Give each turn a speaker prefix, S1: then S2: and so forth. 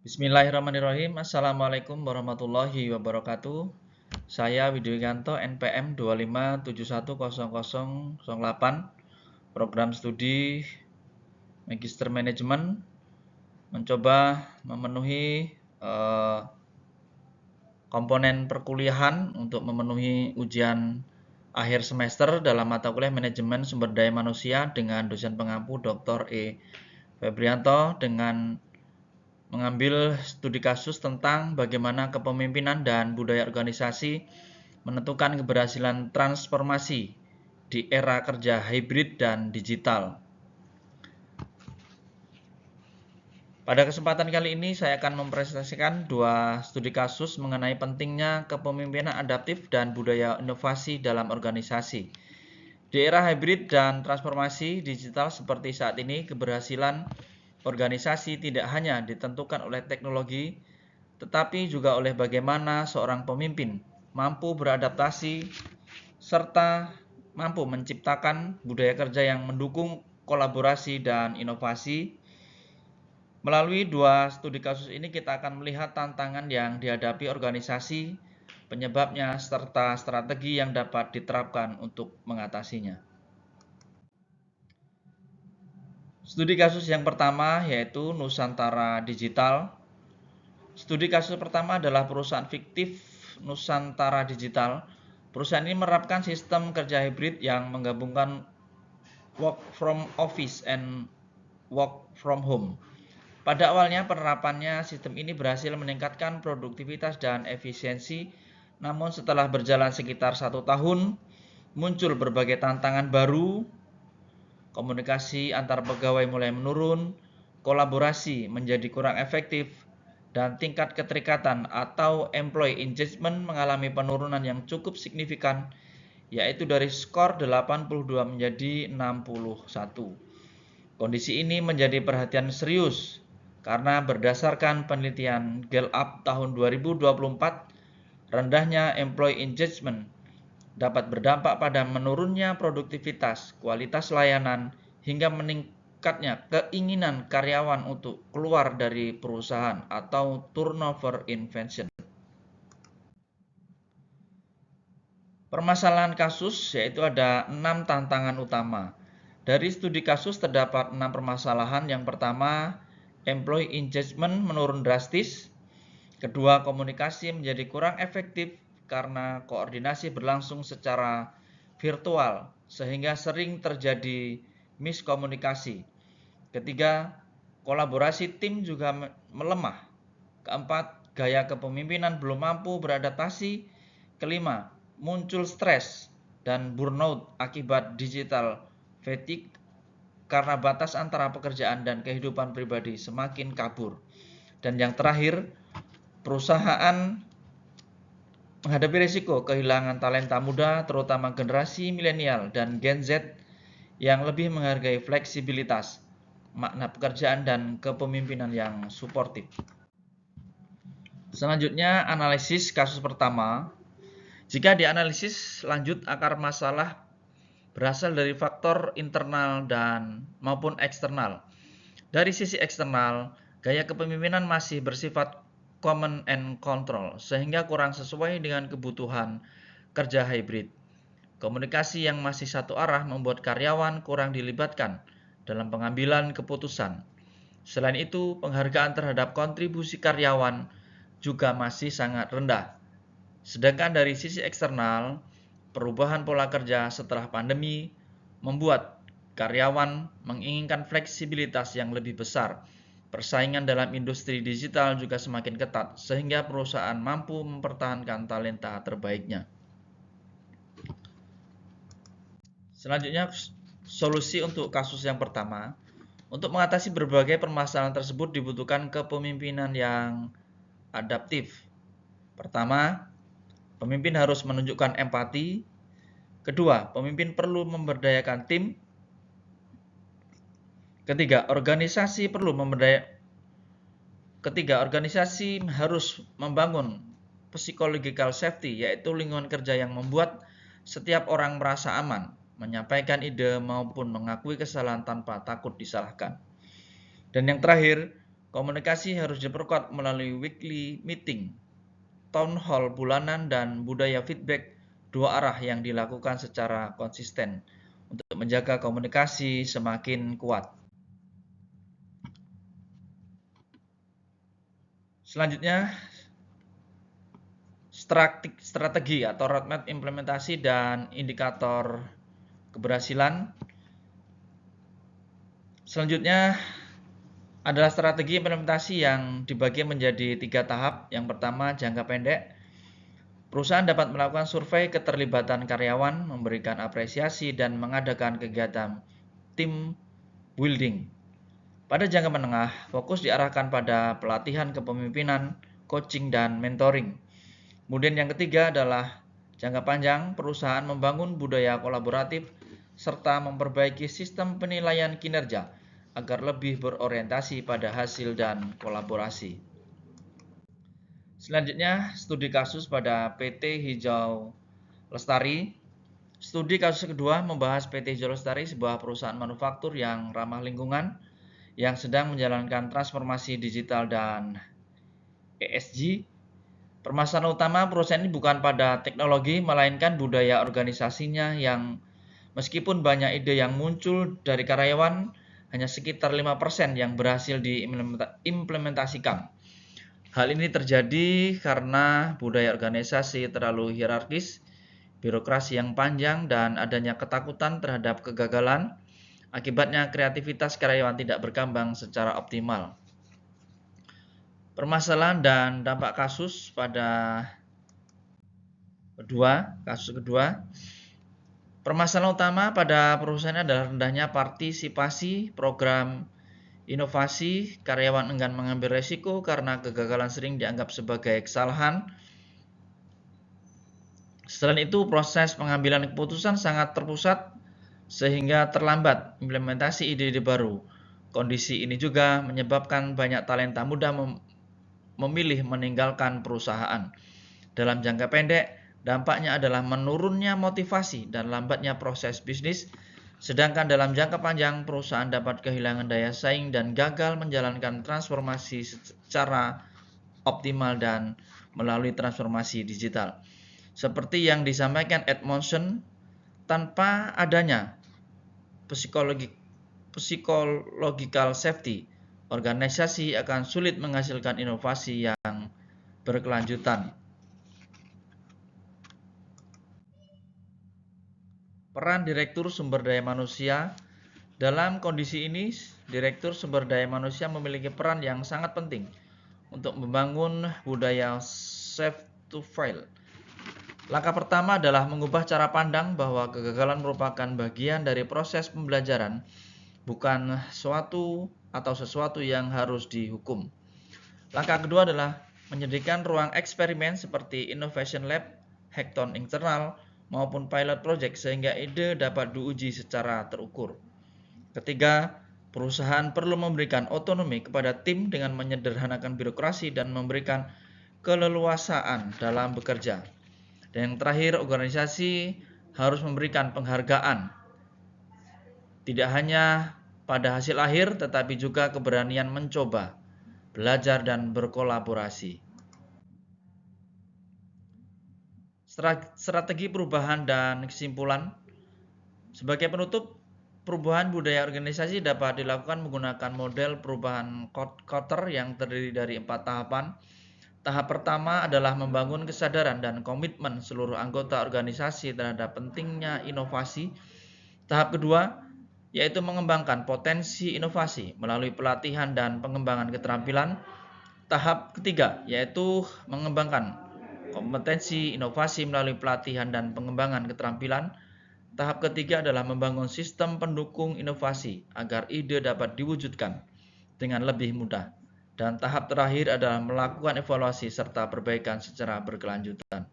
S1: Bismillahirrahmanirrahim. Assalamualaikum warahmatullahi wabarakatuh. Saya Widianto NPM 25710008, program studi Magister Manajemen, mencoba memenuhi komponen perkuliahan untuk memenuhi ujian akhir semester dalam mata kuliah Manajemen Sumber Daya Manusia dengan dosen pengampu Dr. E. Febrianto dengan mengambil studi kasus tentang bagaimana kepemimpinan dan budaya organisasi menentukan keberhasilan transformasi di era kerja hybrid dan digital. Pada kesempatan kali ini saya akan mempresentasikan dua studi kasus mengenai pentingnya kepemimpinan adaptif dan budaya inovasi dalam organisasi. Di era hybrid dan transformasi digital seperti saat ini, keberhasilan organisasi tidak hanya ditentukan oleh teknologi, tetapi juga oleh bagaimana seorang pemimpin mampu beradaptasi serta mampu menciptakan budaya kerja yang mendukung kolaborasi dan inovasi. Melalui dua studi kasus ini kita akan melihat tantangan yang dihadapi organisasi, penyebabnya, serta strategi yang dapat diterapkan untuk mengatasinya. Studi kasus yang pertama yaitu Nusantara Digital. Studi kasus pertama adalah perusahaan fiktif Nusantara Digital. Perusahaan ini menerapkan sistem kerja hibrid yang menggabungkan work from office and work from home. Pada awalnya penerapannya sistem ini berhasil meningkatkan produktivitas dan efisiensi, namun setelah berjalan sekitar 1 tahun, muncul berbagai tantangan baru, komunikasi antar pegawai mulai menurun, kolaborasi menjadi kurang efektif, dan tingkat keterikatan atau employee engagement mengalami penurunan yang cukup signifikan, yaitu dari skor 82 menjadi 61. Kondisi ini menjadi perhatian serius karena berdasarkan penelitian Gallup tahun 2024, rendahnya employee engagement dapat berdampak pada menurunnya produktivitas, kualitas layanan, hingga meningkatnya keinginan karyawan untuk keluar dari perusahaan atau turnover invention. Permasalahan kasus yaitu ada 6 tantangan utama. Dari studi kasus terdapat 6 permasalahan. Yang pertama, employee engagement menurun drastis. Kedua, komunikasi menjadi kurang efektif karena koordinasi berlangsung secara virtual sehingga sering terjadi miskomunikasi. Ketiga, kolaborasi tim juga melemah. Keempat, gaya kepemimpinan belum mampu beradaptasi. Kelima, muncul stres dan burnout akibat digital fatigue karena batas antara pekerjaan dan kehidupan pribadi semakin kabur. Dan yang terakhir, perusahaan menghadapi risiko kehilangan talenta muda, terutama generasi milenial dan Gen Z yang lebih menghargai fleksibilitas, makna pekerjaan, dan kepemimpinan yang suportif. Selanjutnya, analisis kasus pertama. Jika dianalisis lanjut, akar masalah berasal dari faktor internal dan maupun eksternal. Dari sisi eksternal, gaya kepemimpinan masih bersifat command and control, sehingga kurang sesuai dengan kebutuhan kerja hybrid. Komunikasi yang masih satu arah membuat karyawan kurang dilibatkan dalam pengambilan keputusan. Selain itu, penghargaan terhadap kontribusi karyawan juga masih sangat rendah. Sedangkan dari sisi eksternal, perubahan pola kerja setelah pandemi membuat karyawan menginginkan fleksibilitas yang lebih besar. Persaingan dalam industri digital juga semakin ketat, sehingga perusahaan mampu mempertahankan talenta terbaiknya. Selanjutnya, solusi untuk kasus yang pertama. Untuk mengatasi berbagai permasalahan tersebut dibutuhkan kepemimpinan yang adaptif. Pertama, pemimpin harus menunjukkan empati. Kedua, pemimpin perlu memberdayakan tim. Ketiga, organisasi harus membangun psychological safety, yaitu lingkungan kerja yang membuat setiap orang merasa aman, menyampaikan ide maupun mengakui kesalahan tanpa takut disalahkan. Dan yang terakhir, Komunikasi harus diperkuat melalui weekly meeting, town hall bulanan, dan budaya feedback dua arah yang dilakukan secara konsisten untuk menjaga komunikasi semakin kuat. Selanjutnya, strategi atau roadmap implementasi dan indikator keberhasilan. Selanjutnya adalah strategi implementasi yang dibagi menjadi 3 tahap. Yang pertama, jangka pendek. Perusahaan dapat melakukan survei keterlibatan karyawan, memberikan apresiasi, dan mengadakan kegiatan team building. Pada jangka menengah, fokus diarahkan pada pelatihan kepemimpinan, coaching, dan mentoring. Kemudian yang ketiga adalah jangka panjang, perusahaan membangun budaya kolaboratif serta memperbaiki sistem penilaian kinerja agar lebih berorientasi pada hasil dan kolaborasi. Selanjutnya, studi kasus pada PT Hijau Lestari. Studi kasus kedua membahas PT Hijau Lestari, sebuah perusahaan manufaktur yang ramah lingkungan yang sedang menjalankan transformasi digital dan ESG. Permasalahan utama perusahaan ini bukan pada teknologi, melainkan budaya organisasinya yang meskipun banyak ide yang muncul dari karyawan, hanya sekitar 5% yang berhasil diimplementasikan. Hal ini terjadi karena budaya organisasi terlalu hierarkis, birokrasi yang panjang, dan adanya ketakutan terhadap kegagalan. Akibatnya kreativitas karyawan tidak berkembang secara optimal. Permasalahan dan dampak kasus pada kasus kedua. Permasalahan utama pada perusahaan adalah rendahnya partisipasi program inovasi. Karyawan enggan mengambil resiko karena kegagalan sering dianggap sebagai kesalahan. Selain itu, proses pengambilan keputusan sangat terpusat sehingga terlambat implementasi ide-ide baru. Kondisi ini juga menyebabkan banyak talenta muda memilih meninggalkan perusahaan. Dalam jangka pendek, dampaknya adalah menurunnya motivasi dan lambatnya proses bisnis. Sedangkan dalam jangka panjang, perusahaan dapat kehilangan daya saing dan gagal menjalankan transformasi secara optimal dan melalui transformasi digital. Seperti yang disampaikan Edmondson, tanpa adanya psychological safety, organisasi akan sulit menghasilkan inovasi yang berkelanjutan. Peran Direktur Sumber Daya Manusia. Dalam kondisi ini, Direktur Sumber Daya Manusia memiliki peran yang sangat penting untuk membangun budaya safe to fail. Langkah pertama adalah mengubah cara pandang bahwa kegagalan merupakan bagian dari proses pembelajaran, bukan sesuatu yang harus dihukum. Langkah kedua adalah menyediakan ruang eksperimen seperti Innovation Lab, hackathon internal, maupun pilot project sehingga ide dapat diuji secara terukur. Ketiga, perusahaan perlu memberikan otonomi kepada tim dengan menyederhanakan birokrasi dan memberikan keleluasaan dalam bekerja. Dan yang terakhir, organisasi harus memberikan penghargaan tidak hanya pada hasil akhir tetapi juga keberanian mencoba, belajar, dan berkolaborasi. Strategi perubahan dan kesimpulan. Sebagai penutup, perubahan budaya organisasi dapat dilakukan menggunakan model perubahan Kotter yang terdiri dari 4 tahapan. Tahap pertama adalah membangun kesadaran dan komitmen seluruh anggota organisasi terhadap pentingnya inovasi. Tahap kedua yaitu mengembangkan potensi inovasi melalui pelatihan dan pengembangan keterampilan. Tahap ketiga yaitu mengembangkan kompetensi inovasi melalui pelatihan dan pengembangan keterampilan. Tahap ketiga adalah membangun sistem pendukung inovasi agar ide dapat diwujudkan dengan lebih mudah. Dan tahap terakhir adalah melakukan evaluasi serta perbaikan secara berkelanjutan.